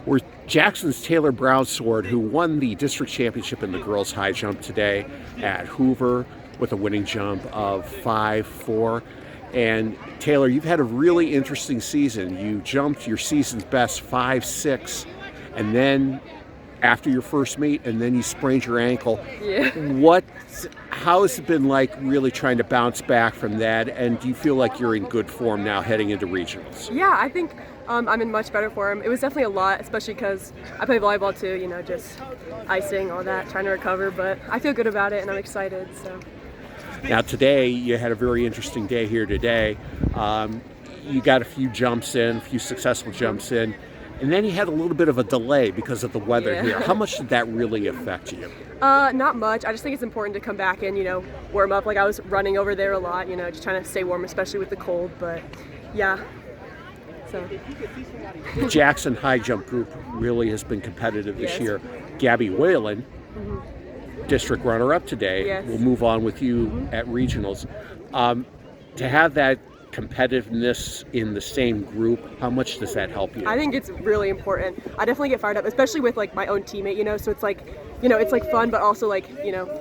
We're Jackson's Taylor Brownsword, who won the district championship in the girls' high jump today at Hoover with a winning jump of 5.4. And Taylor, you've had a really interesting season. You jumped your season's best 5.6, and then after your first meet, and then you sprained your ankle. Yeah. How has it been like really trying to bounce back from that? And do you feel like you're in good form now heading into regionals? Yeah, I think I'm in much better form. It was definitely a lot, especially because I play volleyball too, just icing, all that, trying to recover. But I feel good about it and I'm excited. So. Now today, you had a very interesting day here today. You got a few jumps in, a few successful jumps in, and then you had a little bit of a delay because of the weather here. How much did that really affect you? Not much. I just think it's important to come back and, warm up. Like I was running over there a lot, just trying to stay warm, especially with the cold. But yeah. So. The Jackson high jump group really has been competitive this year. Gabby Whalen, district runner-up today, will move on with you at regionals. To have that competitiveness in the same group, how much does that help you? I think it's really important. I definitely get fired up, especially with like my own teammate, so it's like, it's like fun, but also like,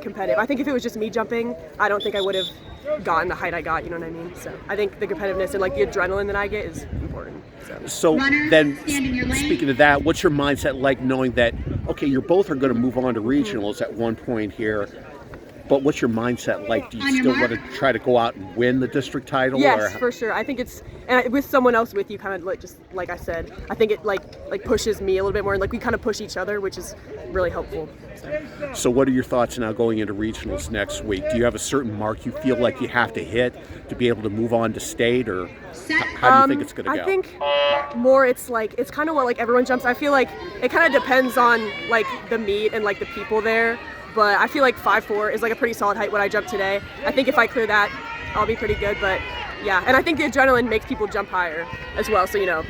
competitive. I think if it was just me jumping, I don't think I would have gotten the height I got, you know what I mean? So I think the competitiveness and like the adrenaline that I get is important. So then, speaking of that, what's your mindset like knowing that, okay, you both are going to move on to regionals at one point here, but what's your mindset like? Do you still want to try to go out and win the district title? Yes, for sure. I think it's, and with someone else with you, kind of like, just like I said, I think it like pushes me a little bit more, and like we kind of push each other, which is really helpful. So what are your thoughts now going into regionals next week? Do you have a certain mark you feel like you have to hit to be able to move on to state, or how do you think it's going to go? I think more it's kind of what like everyone jumps. I feel like it kind of depends on like the meet and like the people there. But I feel like 5.4 is like a pretty solid height when I jumped today. I think if I clear that, I'll be pretty good. But yeah, and I think the adrenaline makes people jump higher as well. So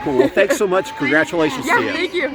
Cool. Well, thanks so much. Congratulations to you. Yeah, thank you.